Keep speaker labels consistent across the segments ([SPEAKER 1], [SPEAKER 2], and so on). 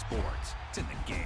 [SPEAKER 1] sports. It's in the game.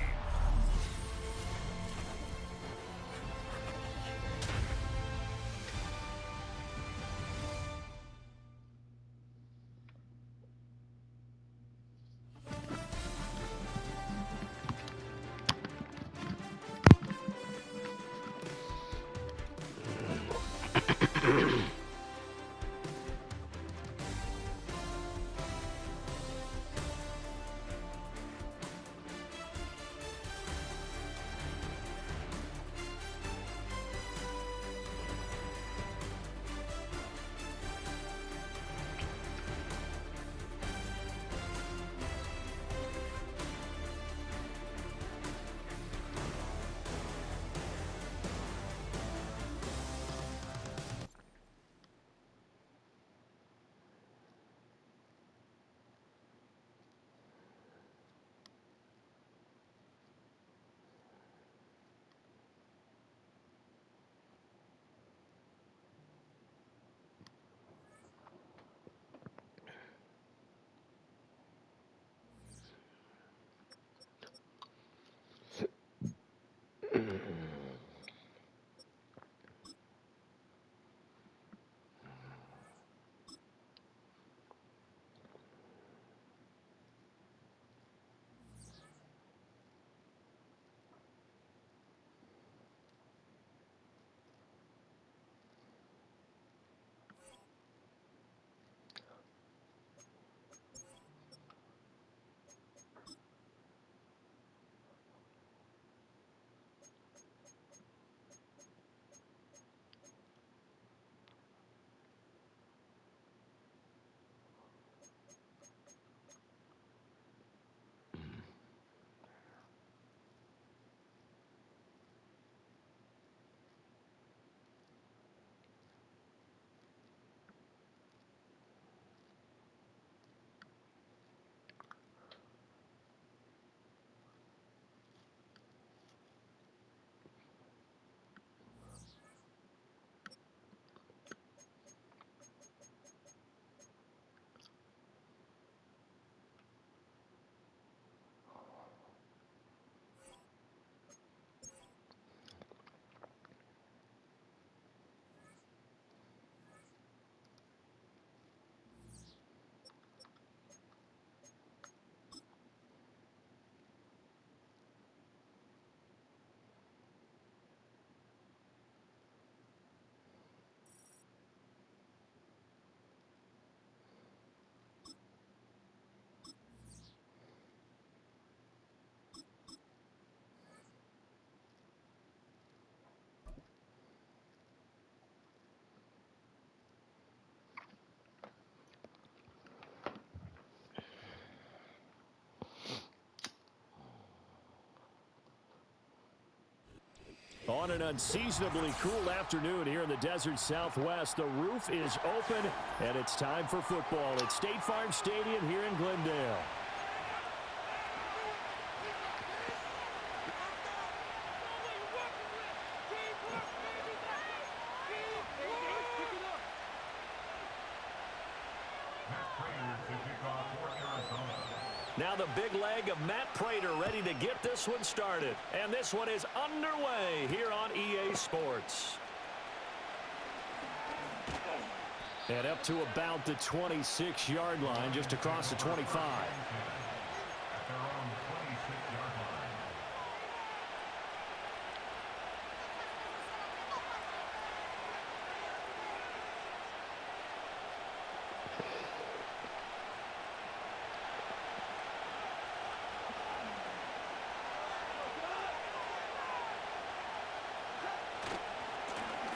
[SPEAKER 2] On an unseasonably cool afternoon here in the desert Southwest, the roof is open, and it's time for football at State Farm Stadium here in Glendale. Now the big leg of Matt Prater ready to get this one started. And this one is underway here on EA Sports. And up to about the 26-yard line, just across the 25.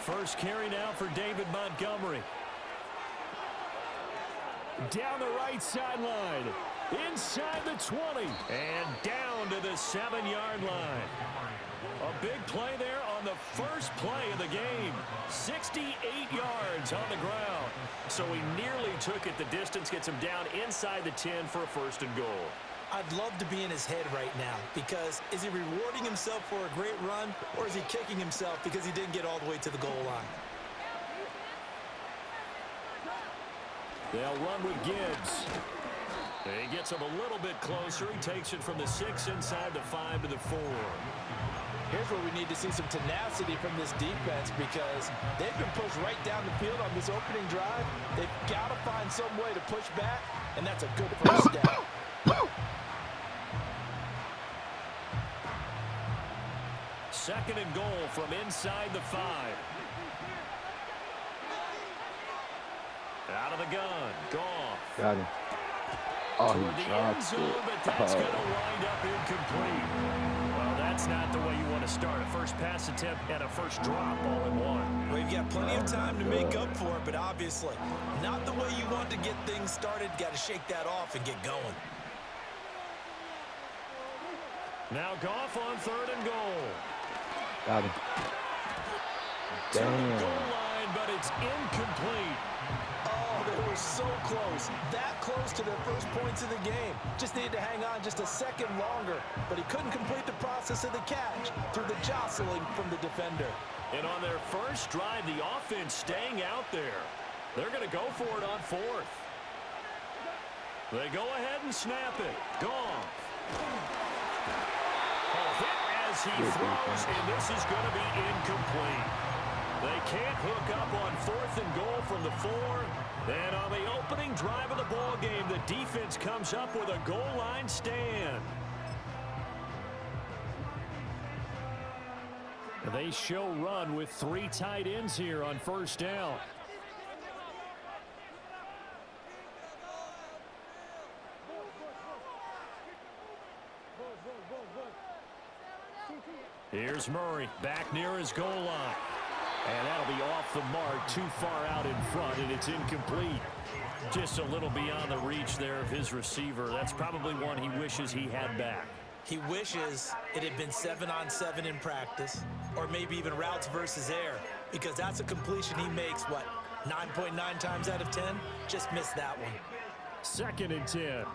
[SPEAKER 2] First carry now for David Montgomery. Down the right sideline. Inside the 20. And down to the 7-yard line. A big play there on the first play of the game. 68 yards on the ground. So he nearly took it the distance, gets him down inside the 10 for a first and goal.
[SPEAKER 3] I'd love to be in his head right now, because is he rewarding himself for a great run, or is he kicking himself because he didn't get all the way to the goal line?
[SPEAKER 2] They'll run with Gibbs. He gets him a little bit closer. He takes it from the 6 inside the 5 to the 4.
[SPEAKER 3] Here's where we need to see some tenacity from this defense because they've been pushed right down the field on this opening drive. They've got to find some way to push back, and that's a good first step.
[SPEAKER 2] Second and goal from inside the 5. Out of the gun. Goff.
[SPEAKER 1] Got him. Oh,
[SPEAKER 2] Toward
[SPEAKER 1] he
[SPEAKER 2] the
[SPEAKER 1] dropped
[SPEAKER 2] end zone,
[SPEAKER 1] it.
[SPEAKER 2] but that's going to wind up incomplete. Well, that's not the way you want to start. A first pass attempt and a first drop all in one.
[SPEAKER 3] Well, you've got plenty of time to make up for it, but obviously not the way you want to get things started. Got to shake that off and get going.
[SPEAKER 2] Now Goff on 3rd and goal.
[SPEAKER 1] Got him.
[SPEAKER 2] To the
[SPEAKER 1] Damn.
[SPEAKER 2] goal line, but it's incomplete.
[SPEAKER 3] Oh, they were so close. That close to their first points of the game. Just needed to hang on just a second longer, but he couldn't complete the process of the catch through the jostling from the defender.
[SPEAKER 2] And on their first drive, the offense staying out there. They're going to go for it on 4th. They go ahead and snap it. Goff. A hit as he throws, and this is going to be incomplete. They can't hook up on 4th and goal from the 4. And on the opening drive of the ball game, the defense comes up with a goal line stand. They show run with 3 tight ends here on first down. Here's Murray back near his goal line. And that'll be off the mark, too far out in front, and it's incomplete. Just a little beyond the reach there of his receiver. That's probably one he wishes he had back.
[SPEAKER 3] He wishes it had been 7-on-7 in practice, or maybe even routes versus air, because that's a completion he makes, 9.9 times out of 10? Just missed that one.
[SPEAKER 2] 2nd and 10.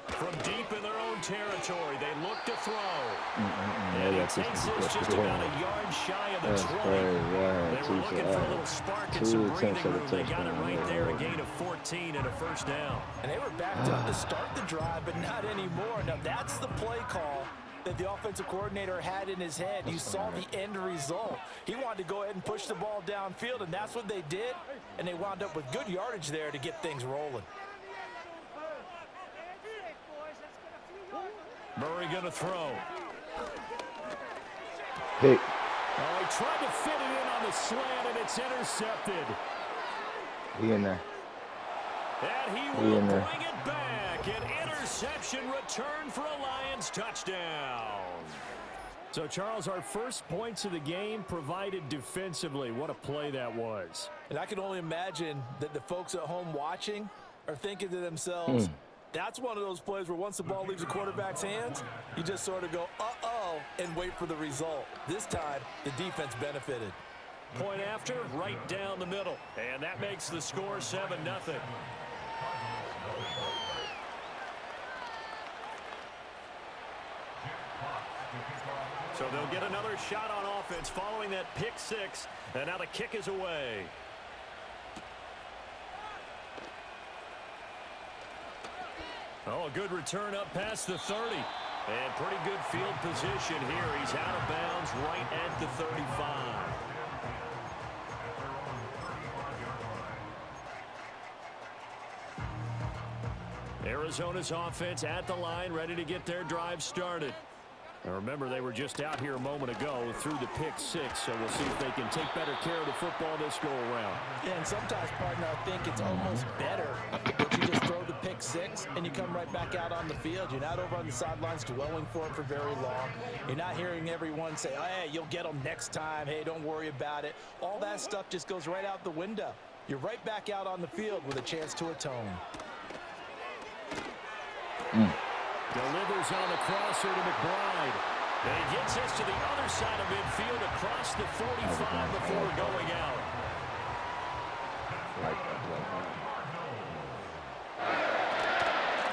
[SPEAKER 2] From deep in their own territory, they look to throw. And he takes this just about a yard shy of the 20. They were looking for a little spark and some breathing room. They got it right there, a gain of 14 and a first down.
[SPEAKER 3] And they were backed up to start the drive, but not anymore. Now, that's the play call that the offensive coordinator had in his head. You saw the end result. He wanted to go ahead and push the ball downfield, and that's what they did. And they wound up with good yardage there to get things rolling.
[SPEAKER 2] Murray going to throw.
[SPEAKER 1] Hey.
[SPEAKER 2] Oh, he tried to fit it in on the slant, and it's intercepted.
[SPEAKER 1] He in there.
[SPEAKER 2] And he will bring it back. An interception return for a Lions touchdown. So, Charles, our first points of the game provided defensively. What a play that was.
[SPEAKER 3] And I can only imagine that the folks at home watching are thinking to themselves, that's one of those plays where once the ball leaves the quarterback's hands, you just sort of go, uh-oh, and wait for the result. This time, the defense benefited.
[SPEAKER 2] Point after, right down the middle. And that makes the score 7-0. So they'll get another shot on offense following that pick 6. And now the kick is away. Oh, a good return up past the 30. And pretty good field position here. He's out of bounds right at the 35. Arizona's offense at the line, ready to get their drive started. Now remember, they were just out here a moment ago through the pick 6, so we'll see if they can take better care of the football this go-around.
[SPEAKER 3] Yeah, and sometimes, partner, I think it's almost better that you just throw the pick 6 and you come right back out on the field. You're not over on the sidelines dwelling for it for very long. You're not hearing everyone say, oh, hey, you'll get them next time. Hey, don't worry about it. All that stuff just goes right out the window. You're right back out on the field with a chance to atone.
[SPEAKER 2] Delivers on the crosser to McBride. And he gets this to the other side of midfield across the 45 before going out.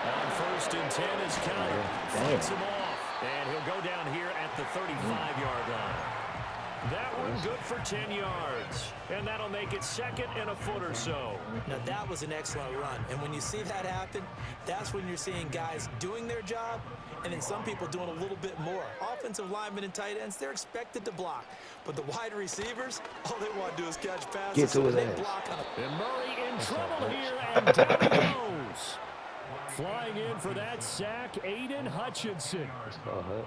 [SPEAKER 2] On 1st and 10 is Keller. Fights him off. And he'll go down here at the 35-yard line. That one good for 10 yards. And that'll make it 2nd and a foot or so.
[SPEAKER 3] Now, that was an excellent run. And when you see that happen, that's when you're seeing guys doing their job and then some people doing a little bit more. Offensive linemen and tight ends, they're expected to block. But the wide receivers, all they want to do is catch passes.
[SPEAKER 1] Get to his
[SPEAKER 3] they
[SPEAKER 1] ass.
[SPEAKER 3] block on it.
[SPEAKER 2] And Murray in trouble here, and down he goes. Flying in for that sack, Aiden Hutchinson.
[SPEAKER 1] Oh,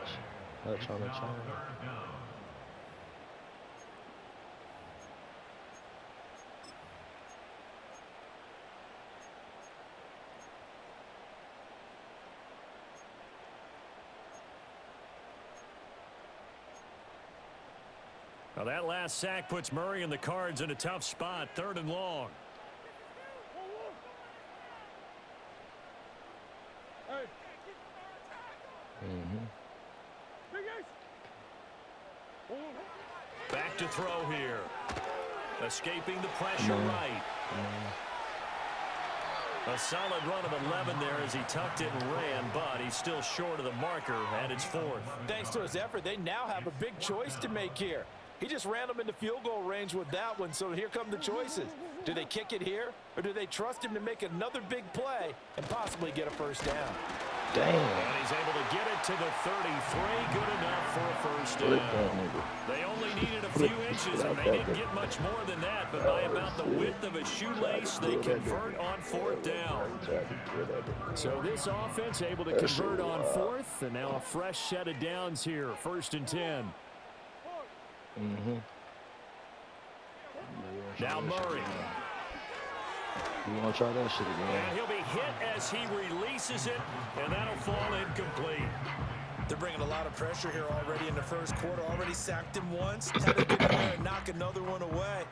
[SPEAKER 1] Hutch on the chain.
[SPEAKER 2] Now that last sack puts Murray and the Cards in a tough spot, 3rd and long. Back to throw here. Escaping the pressure right. A solid run of 11 there as he tucked it and ran, but he's still short of the marker, and it's 4th.
[SPEAKER 3] Thanks to his effort, they now have a big choice to make here. He just ran them into field goal range with that one, so here come the choices. Do they kick it here, or do they trust him to make another big play and possibly get a first down?
[SPEAKER 1] Damn.
[SPEAKER 2] And he's able to get it to the 33. Good enough for a first down. They only needed a few inches, and they didn't get much more than that. But by about the width of a shoelace, they convert on 4th down. So this offense able to convert on 4th, and now a fresh set of downs here. 1st and 10. Now Murray.
[SPEAKER 1] You want to try that shit again?
[SPEAKER 2] And he'll be hit as he releases it, and that'll fall incomplete.
[SPEAKER 3] They're bringing a lot of pressure here already in the first quarter. Already sacked him once. Had to get in there and knock another one away.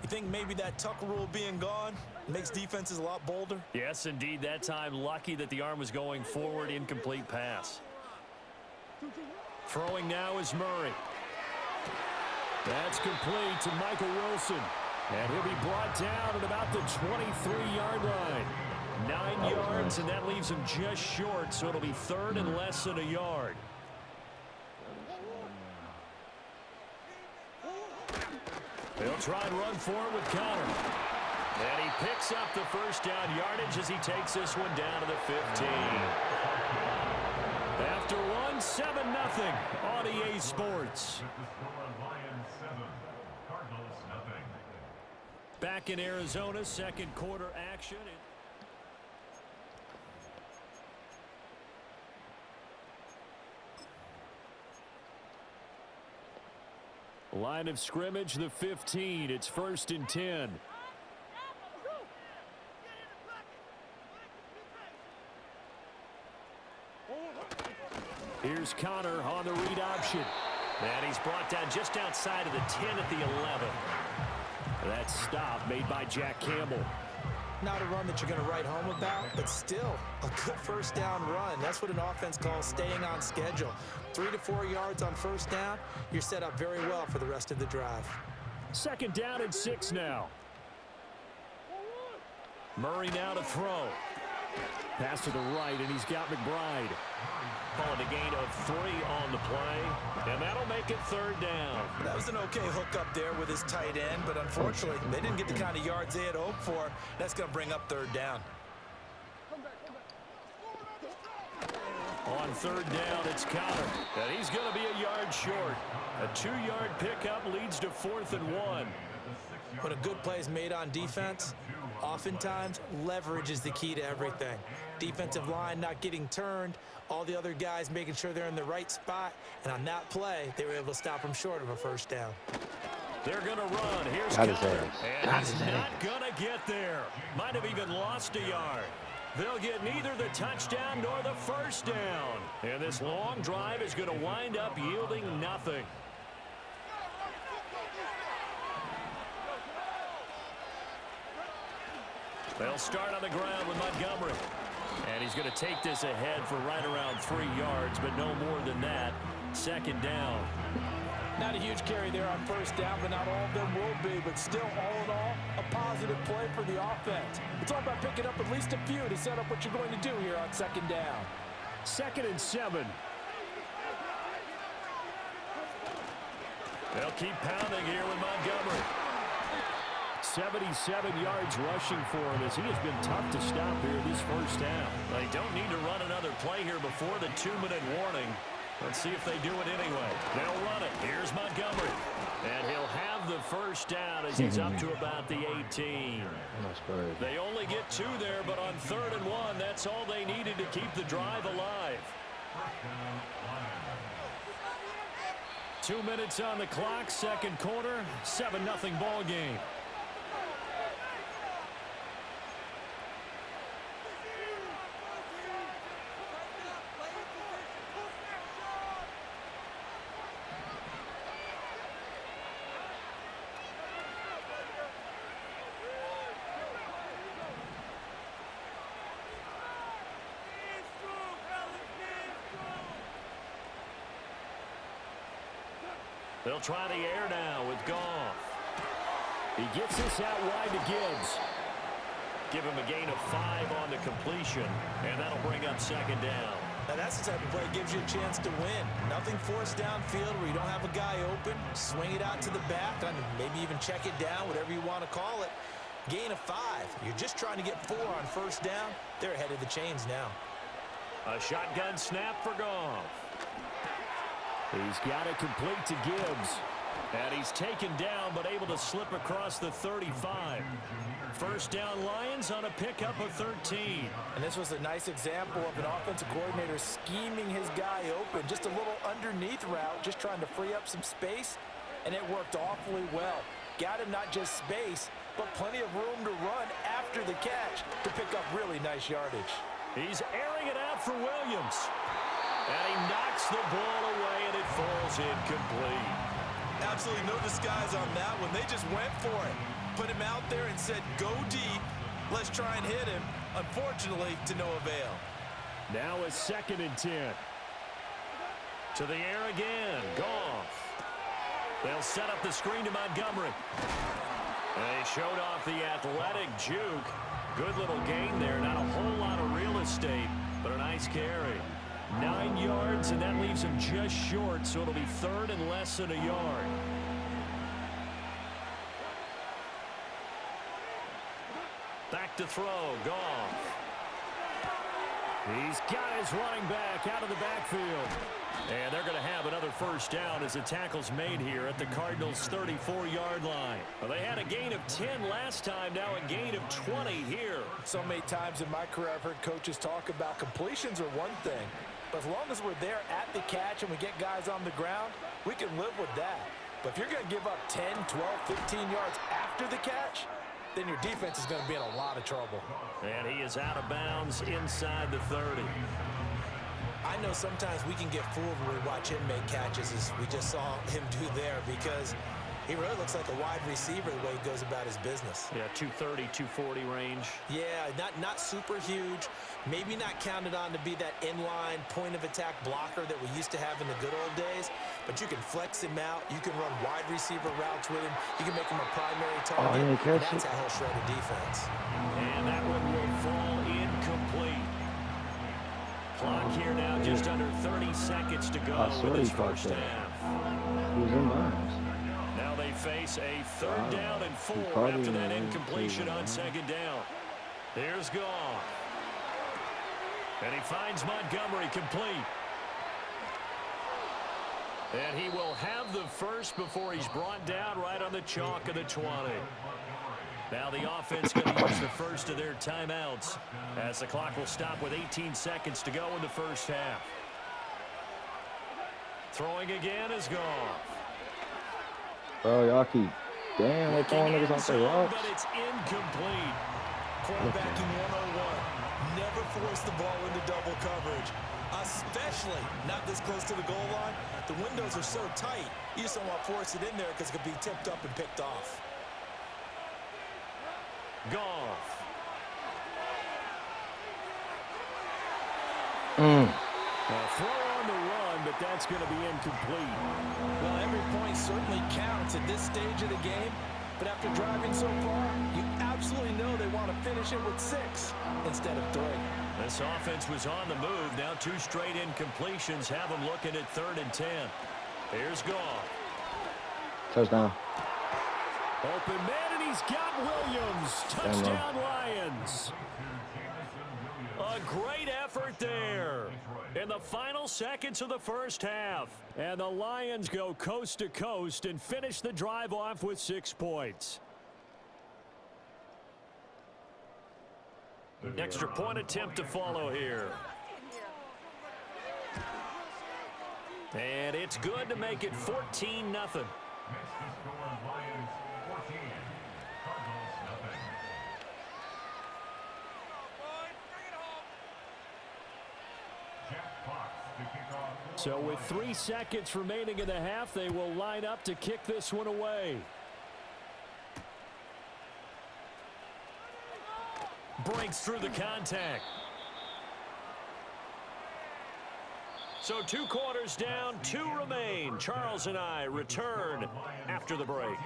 [SPEAKER 3] You think maybe that Tucker rule being gone makes defenses a lot bolder?
[SPEAKER 2] Yes, indeed. That time, lucky that the arm was going forward. Incomplete pass. Throwing now is Murray. That's complete to Michael Wilson. And he'll be brought down at about the 23-yard line. 9 yards, and that leaves him just short, so it'll be 3rd and less than a yard. They'll try and run for it with Connor. And he picks up the first down yardage as he takes this one down to the 15. After one, 7-0 on EA Sports. Back in Arizona, 2nd quarter action. Line of scrimmage, the 15. It's 1st and 10. Here's Connor on the read option. And he's brought down just outside of the 10 at the 11. That stop made by Jack Campbell.
[SPEAKER 3] Not a run that you're going to write home about, but still a good first down run. That's what an offense calls staying on schedule. 3 to 4 yards on first down, you're set up very well for the rest of the drive.
[SPEAKER 2] 2nd down and 6 now. Murray now to throw. Pass to the right, and he's got McBride. Calling a gain of 3 on the play, and that'll make it 3rd down.
[SPEAKER 3] That was an okay hook up there with his tight end, but unfortunately, they didn't get the kind of yards they had hoped for. That's going to bring up 3rd down.
[SPEAKER 2] On 3rd down, it's Connor, and he's going to be a yard short. A 2-yard pickup leads to 4th and 1.
[SPEAKER 3] When a good play is made on defense, oftentimes leverage is the key to everything. Defensive line not getting turned, all the other guys making sure they're in the right spot, and on that play, they were able to stop him short of a first down.
[SPEAKER 2] They're going to run. Here's
[SPEAKER 1] Got his
[SPEAKER 2] Connor,
[SPEAKER 1] ass.
[SPEAKER 2] and he's not going to get there. Might have even lost a yard. They'll get neither the touchdown nor the first down. And this long drive is going to wind up yielding nothing. They'll start on the ground with Montgomery. And he's going to take this ahead for right around 3 yards, but no more than that. 2nd down.
[SPEAKER 3] Not a huge carry there on first down, but not all of them will be. But still, all in all, a positive play for the offense. It's all about picking up at least a few to set up what you're going to do here on 2nd down.
[SPEAKER 2] 2nd and 7. They'll keep pounding here with Montgomery. 77 yards rushing for him as he has been tough to stop here this first half. They don't need to run another play here before the 2-minute warning. Let's see if they do it anyway. They'll run it. Here's Montgomery. And he'll have the first down as he's up to about the 18. They only get 2 there, but on 3rd and 1, that's all they needed to keep the drive alive. 2 minutes on the clock, second quarter, 7-0 ball game. They'll try the air now with Goff. He gets this out wide to Gibbs. Give him a gain of 5 on the completion, and that'll bring up second down.
[SPEAKER 3] Now that's the type of play that gives you a chance to win. Nothing forced downfield where you don't have a guy open. Swing it out to the back, and maybe even check it down, whatever you want to call it. Gain of 5. You're just trying to get 4 on first down. They're ahead of the chains now.
[SPEAKER 2] A shotgun snap for Goff. He's got it complete to Gibbs. And he's taken down, but able to slip across the 35. First down Lions on a pickup of 13.
[SPEAKER 3] And this was a nice example of an offensive coordinator scheming his guy open. Just a little underneath route, just trying to free up some space. And it worked awfully well. Got him not just space, but plenty of room to run after the catch to pick up really nice yardage.
[SPEAKER 2] He's airing it out for Williams. And he knocks the ball away, and it falls incomplete.
[SPEAKER 3] Absolutely no disguise on that one. They just went for it. Put him out there and said, go deep. Let's try and hit him. Unfortunately, to no avail.
[SPEAKER 2] Now a 2nd and 10. To the air again. Goff. They'll set up the screen to Montgomery. They showed off the athletic juke. Good little gain there. Not a whole lot of real estate, but a nice carry. 9 yards, and that leaves him just short, so it'll be 3rd and less than a yard. Back to throw, Goff. He's got his running back out of the backfield. And they're going to have another first down as the tackle's made here at the Cardinals' 34-yard line. Well, they had a gain of 10 last time, now a gain of 20 here. So many times in my career I've heard coaches talk about completions are one thing. But as long as we're there at the catch and we get guys on the ground, we can live with that. But if you're going to give up 10, 12, 15 yards after the catch, then your defense is going to be in a lot of trouble. And he is out of bounds inside the 30.
[SPEAKER 3] I know sometimes we can get fooled when we watch him make catches, as we just saw him do there, because he really looks like a wide receiver the way he goes about his business.
[SPEAKER 2] Yeah, 230, 240 range.
[SPEAKER 3] Yeah, not super huge. Maybe not counted on to be that inline point-of-attack blocker that we used to have in the good old days, but you can flex him out. You can run wide receiver routes with him. You can make him a primary target. And that's how he'll shred a defense.
[SPEAKER 2] And that one will fall incomplete. Clock here now just under 30 seconds to go with this first half.
[SPEAKER 1] He was in bounds.
[SPEAKER 2] Now they face a 3rd down and 4 after that incompletion on 2nd down. Here's Goff. And he finds Montgomery complete. And he will have the first before he's brought down right on the chalk of the 20. Now the offense going to use the first of their timeouts as the clock will stop with 18 seconds to go in the first half. Throwing again is Goff.
[SPEAKER 1] Bro, y'all keep, damn, they're throwing niggas off their rocks.
[SPEAKER 2] But it's incomplete.
[SPEAKER 3] Quarterbacking 101. Never force the ball into double coverage, especially not this close to the goal line. The windows are so tight, you just don't want to force it in there because it could be tipped up and picked off.
[SPEAKER 2] Goff. A throw on the run, but that's going to be incomplete.
[SPEAKER 3] Well, every point certainly counts at this stage of the game, but after driving so far, you absolutely know they want to finish it with 6 instead of 3.
[SPEAKER 2] This offense was on the move. Now 2 straight incompletions have them looking at 3rd and 10. Here's Goff.
[SPEAKER 1] Touchdown.
[SPEAKER 2] Open man, and he's got Williams. Touchdown, Lions. A great effort there in the final seconds of the first half. And the Lions go coast to coast and finish the drive off with 6 points. Extra point attempt to follow here. And it's good to make it 14-0. So with 3 seconds remaining in the half, they will line up to kick this one away. Breaks through the contact. So 2 quarters down, 2 remain. Charles and I return after the break.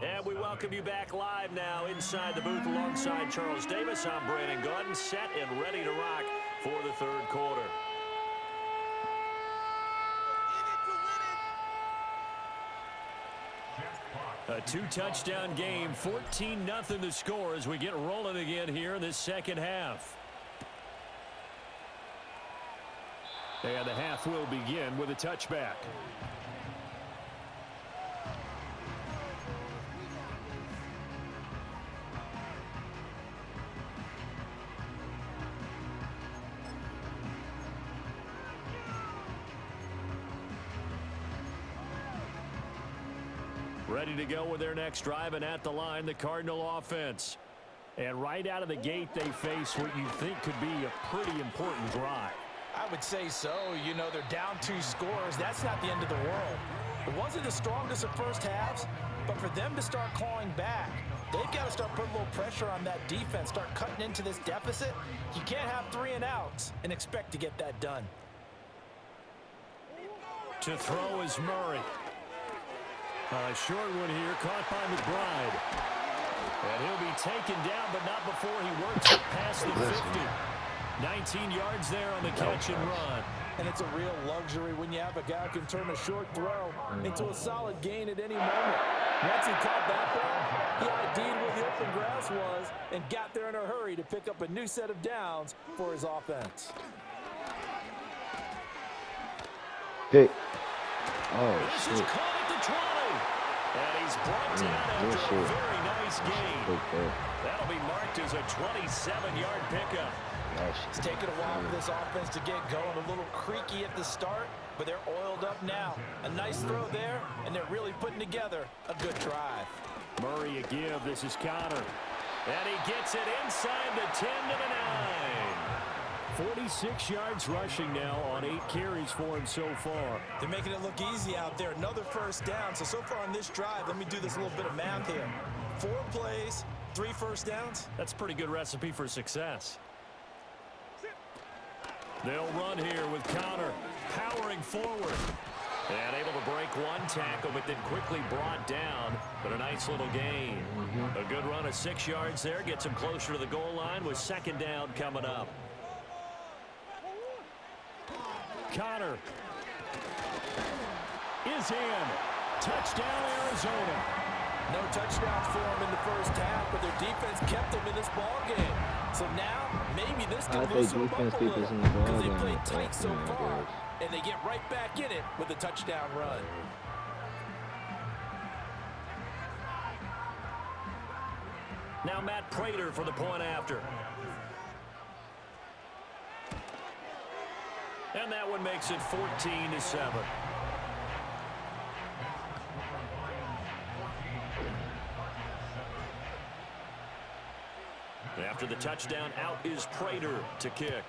[SPEAKER 2] And we welcome you back live now inside the booth alongside Charles Davis. I'm Brandon Gaudin, set and ready to rock for the 3rd quarter. A 2-touchdown game, 14-0 the score as we get rolling again here in this second half. And the half will begin with a touchback. Ready to go with their next drive, and at the line, the Cardinal offense. And right out of the gate, they face what you think could be a pretty important drive.
[SPEAKER 3] I would say so. You know, they're down 2 scores. That's not the end of the world. It wasn't the strongest of first halves, but for them to start clawing back, they've got to start putting a little pressure on that defense, start cutting into this deficit. You can't have 3 and outs and expect to get that done.
[SPEAKER 2] To throw is Murray. A short one here, caught by McBride. And he'll be taken down, but not before he works it past the 50. 19 yards there on the catch and run.
[SPEAKER 3] And it's a real luxury when you have a guy who can turn a short throw into a solid gain at any moment. Once he caught that ball, he had a deed where the open grass was and got there in a hurry to pick up a new set of downs for his offense.
[SPEAKER 1] Pick. Oh,
[SPEAKER 2] this
[SPEAKER 1] shit.
[SPEAKER 2] is caught at the 20. And he's brought down after a very nice gain. That'll be marked as a 27-yard pickup.
[SPEAKER 3] It's taken a while for this offense to get going. A little creaky at the start, but they're oiled up now. A nice throw there, and they're really putting together a good drive.
[SPEAKER 2] Murray a give. This is Connor. And he gets it inside the 10 to the 9. 46 yards rushing now on 8 carries for him so far.
[SPEAKER 3] They're making it look easy out there. Another first down. So far on this drive, let me do this little bit of math here. 4 plays, 3 first downs.
[SPEAKER 2] That's a pretty good recipe for success. They'll run here with Connor powering forward. And able to break 1 tackle, but then quickly brought down. But a nice little gain. A good run of 6 yards there. Gets him closer to the goal line with 2nd down coming up. Connor is in. Touchdown, Arizona.
[SPEAKER 3] No touchdowns for them in the first half, but their defense kept them in this ball game. So now, maybe this can loosen them up a little because they played tight so far, and they get right back in it with a touchdown run.
[SPEAKER 2] Now Matt Prater for the point after. And that one makes it 14-7. After the touchdown, out is Prater to kick.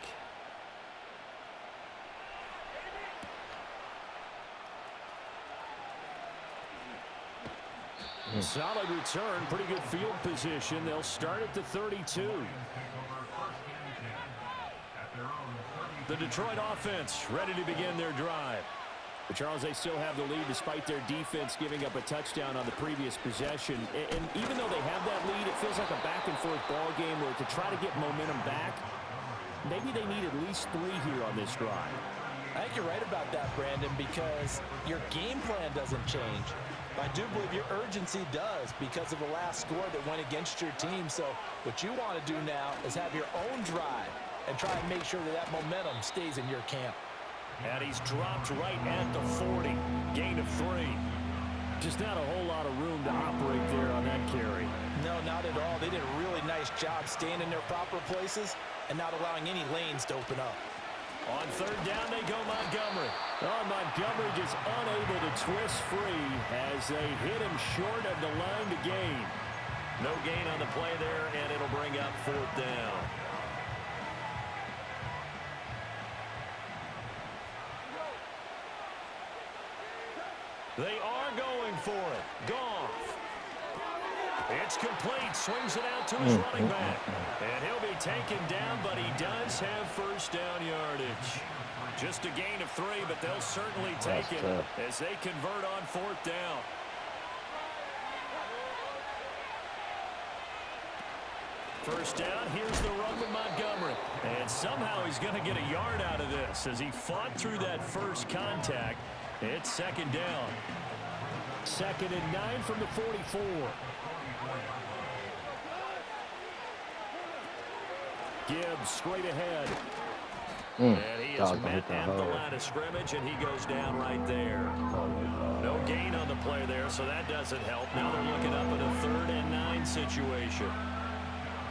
[SPEAKER 2] Solid return, pretty good field position. They'll start at the 32. The Detroit offense ready to begin their drive. But Charles, they still have the lead despite their defense giving up a touchdown on the previous possession. And even though they have that lead, it feels like a back-and-forth ball game where to try to get momentum back, maybe they need at least 3 here on this drive.
[SPEAKER 3] I think you're right about that, Brandon, because your game plan doesn't change. I do believe your urgency does because of the last score that went against your team. So what you want to do now is have your own drive and try and make sure that that momentum stays in your camp.
[SPEAKER 2] And he's dropped right at the 40. Gain of 3. Just not a whole lot of room to operate there on that carry.
[SPEAKER 3] No, not at all. They did a really nice job staying in their proper places and not allowing any lanes to open up.
[SPEAKER 2] On third down, they go Montgomery. Oh, Montgomery just unable to twist free as they hit him short of the line to gain. No gain on the play there, and it'll bring up fourth down. They are going for it. Goff. It's complete. Swings it out to his running back. And he'll be taken down, but he does have first down yardage. Just a gain of 3, but they'll certainly take it as they convert on fourth down. First down, here's the run with Montgomery. And somehow he's going to get a yard out of this as he fought through that first contact. It's second down. 2nd and 9 from the 44. Gibbs straight ahead. And he is met at the line of scrimmage, and he goes down right there. No gain on the play there, so that doesn't help. Now they're looking up at a 3rd and 9 situation.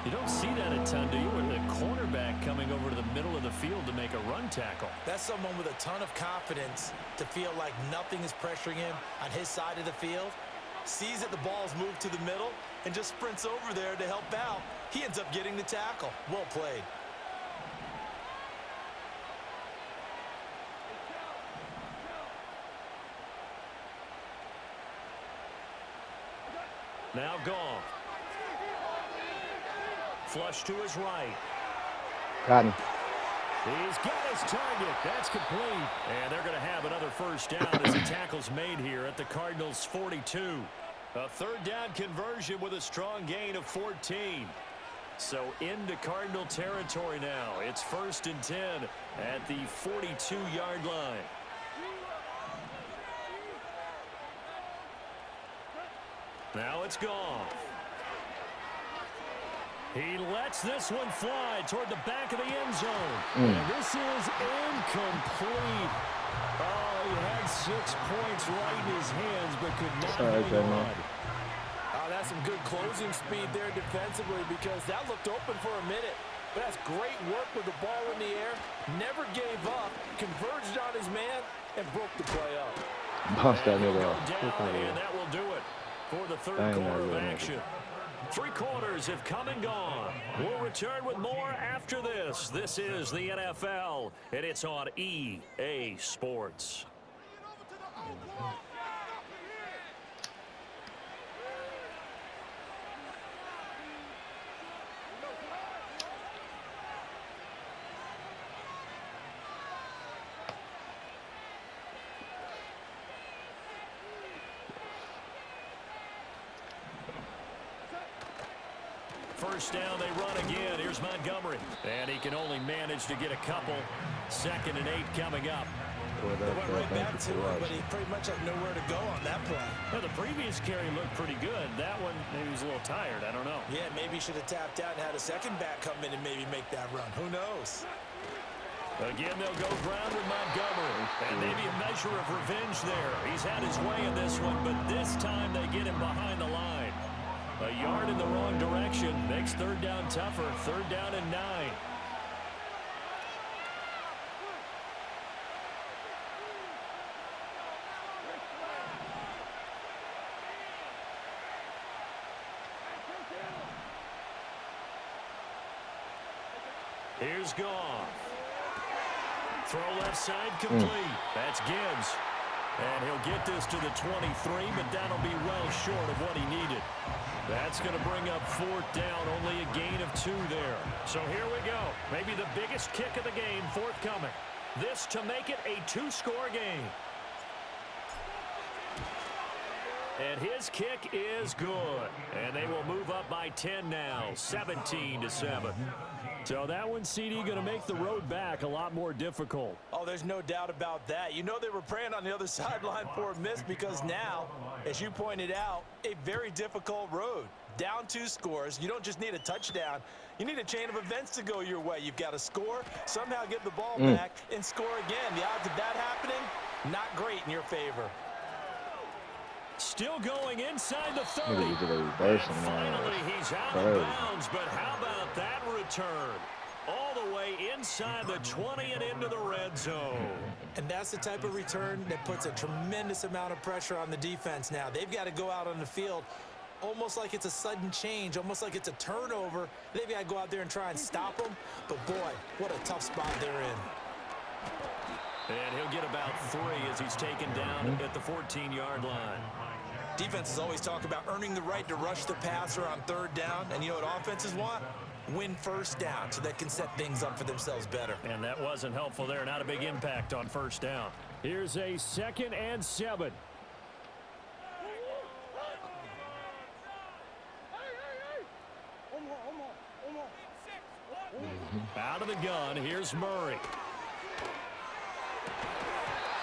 [SPEAKER 2] You don't see that a ton, do you? With the cornerback coming over to the middle of the field to make a run tackle.
[SPEAKER 3] That's someone with a ton of confidence to feel like nothing is pressuring him on his side of the field. Sees that the ball's moved to the middle and just sprints over there to help out. He ends up getting the tackle. Well played.
[SPEAKER 2] Now Goff. Flush to his right.
[SPEAKER 1] Got him.
[SPEAKER 2] He's got his target. That's complete. And they're going to have another first down as the tackle's made here at the Cardinals' 42. A 3rd down conversion with a strong gain of 14. So into Cardinal territory now. It's 1st and 10 at the 42-yard line. Now it's Goff. He lets this one fly toward the back of the end zone. And this is incomplete. Oh, he had 6 points right in his hands, but could not hang on.
[SPEAKER 3] Oh, that's some good closing speed there defensively because that looked open for a minute. But that's great work with the ball in the air. Never gave up, converged on his man, and broke the play up.
[SPEAKER 1] Bounced that nigga off.
[SPEAKER 2] And that will do it for the 3rd quarter of action. 3 quarters have come and gone. We'll return with more after this. This is the NFL, and it's on EA Sports. First down, they run again. Here's Montgomery. And he can only manage to get a couple. 2nd and 8 coming up.
[SPEAKER 3] They went right back to him, but he pretty much had nowhere to go on that play.
[SPEAKER 2] Well, the previous carry looked pretty good. That one, maybe he was a little tired. I don't know.
[SPEAKER 3] Yeah, maybe he should have tapped out and had a second back come in and maybe make that run. Who knows?
[SPEAKER 2] Again, they'll go ground with Montgomery. And maybe a measure of revenge there. He's had his way in this one, but this time they get him behind the line. A yard in the wrong direction makes 3rd down tougher. 3rd down and 9. Here's Goff. Throw left side complete. That's Gibbs. And he'll get this to the 23, but that'll be well short of what he needed. That's going to bring up 4th down, only a gain of 2 there. So here we go. Maybe the biggest kick of the game forthcoming. This to make it a 2-score game. And his kick is good. And they will move up by 10 now, 17-7. So that one, CD, going to make the road back a lot more difficult.
[SPEAKER 3] Oh, there's no doubt about that. You know they were praying on the other sideline for a miss because now, as you pointed out, a very difficult road. Down 2 scores. You don't just need a touchdown. You need a chain of events to go your way. You've got to score, somehow get the ball back, and score again. The odds of that happening, not great in your favor.
[SPEAKER 2] Still going inside the 30.
[SPEAKER 1] And
[SPEAKER 2] finally, he's out of bounds, but how about that return? All the way inside the 20 and into the red zone.
[SPEAKER 3] And that's the type of return that puts a tremendous amount of pressure on the defense now. They've got to go out on the field almost like it's a sudden change, almost like it's a turnover. They've got to go out there and try and stop them. But, boy, what a tough spot they're in.
[SPEAKER 2] And he'll get about 3 as he's taken down at the 14-yard line.
[SPEAKER 3] Defenses always talk about earning the right to rush the passer on 3rd down. And you know what offenses want? Win 1st down so they can set things up for themselves better.
[SPEAKER 2] And that wasn't helpful there. Not a big impact on 1st down. Here's a 2nd and 7. Out of the gun, here's Murray.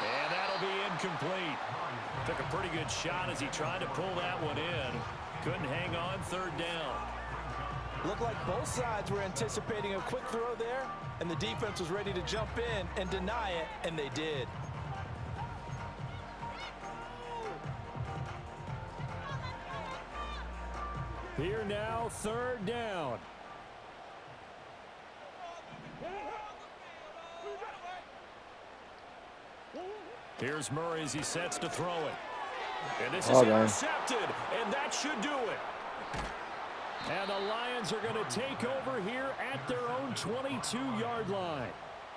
[SPEAKER 2] And that'll be incomplete. Took a pretty good shot as he tried to pull that one in. Couldn't hang on 3rd down.
[SPEAKER 3] Looked like both sides were anticipating a quick throw there, and the defense was ready to jump in and deny it, and they did.
[SPEAKER 2] Here now, 3rd down. Here's Murray as he sets to throw it. And this is intercepted, and that should do it. And the Lions are going to take over here at their own 22-yard line.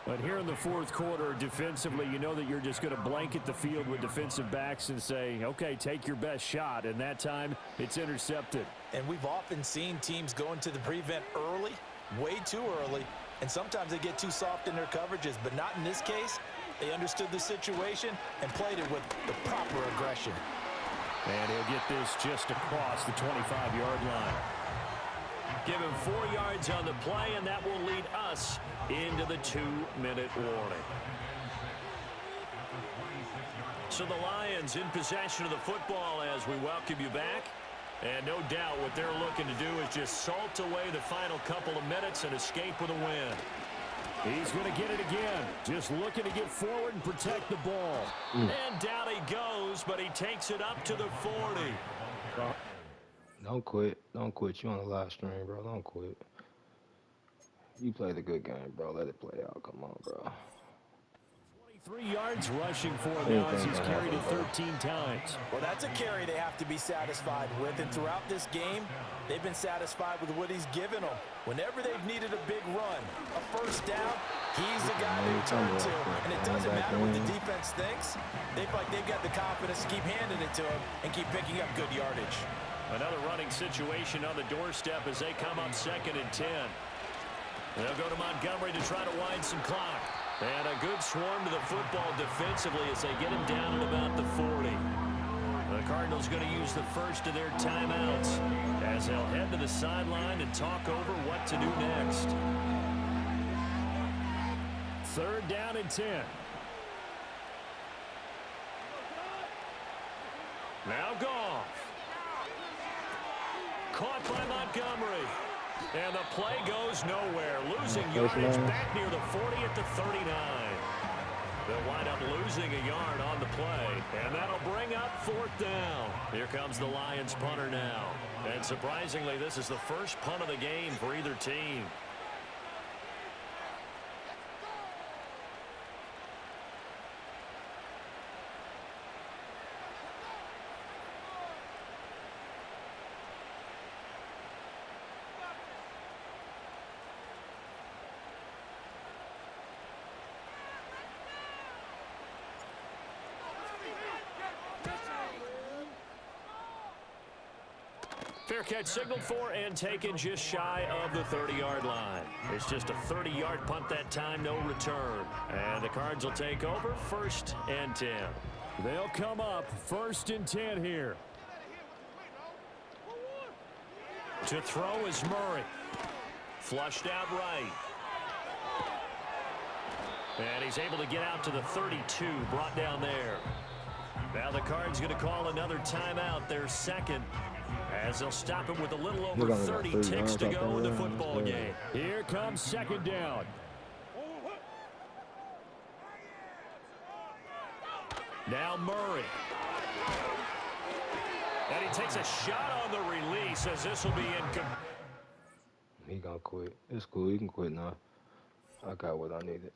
[SPEAKER 2] But here in the 4th quarter, defensively, you know that you're just going to blanket the field with defensive backs and say, okay, take your best shot. And that time, it's intercepted.
[SPEAKER 3] And we've often seen teams go into the prevent early, way too early, and sometimes they get too soft in their coverages, but not in this case. They understood the situation and played it with the proper aggression.
[SPEAKER 2] And he'll get this just across the 25-yard line. Give him 4 yards on the play, and that will lead us into the 2-minute warning. So the Lions in possession of the football as we welcome you back. And no doubt what they're looking to do is just salt away the final couple of minutes and escape with a win. He's going to get it again. Just looking to get forward and protect the ball. And down he goes, but he takes it up to the 40.
[SPEAKER 1] Don't quit. Don't quit. You on the live stream, bro. Don't quit. You played a good game, bro. Let it play out. Come on, bro.
[SPEAKER 2] 23 yards rushing for him now as he's carried it 13 times.
[SPEAKER 3] Well, that's a carry they have to be satisfied with. And throughout this game, they've been satisfied with what he's given them. Whenever they've needed a big run, a 1st down, he's the guy they turn to. And it doesn't matter what the defense thinks. They feel like they've got the confidence to keep handing it to him and keep picking up good yardage.
[SPEAKER 2] Another running situation on the doorstep as they come up 2nd and 10. They'll go to Montgomery to try to wind some clock. And a good swarm to the football defensively as they get him down at about the 40. The Cardinals going to use the first of their timeouts as they'll head to the sideline and talk over what to do next. 3rd down and 10. Now Goff. Caught by Montgomery. And the play goes nowhere. Losing yardage back near the 40 at the 39. They'll wind up losing a yard on the play. And that'll bring up 4th down. Here comes the Lions punter now. And surprisingly, this is the first punt of the game for either team. Fair catch signaled for and taken just shy of the 30-yard line. It's just a 30-yard punt that time, no return. And the Cards will take over 1st and 10. They'll come up 1st and 10 here. To throw is Murray. Flushed out right. And he's able to get out to the 32, brought down there. Now the Cards going to call another timeout, their second, as they'll stop it with a little over 30 ticks to go in the football game. Here comes second down. Now Murray. And he takes a shot on the release as this will be incomplete.
[SPEAKER 1] He gonna quit. It's cool. He can quit now. I got what I needed.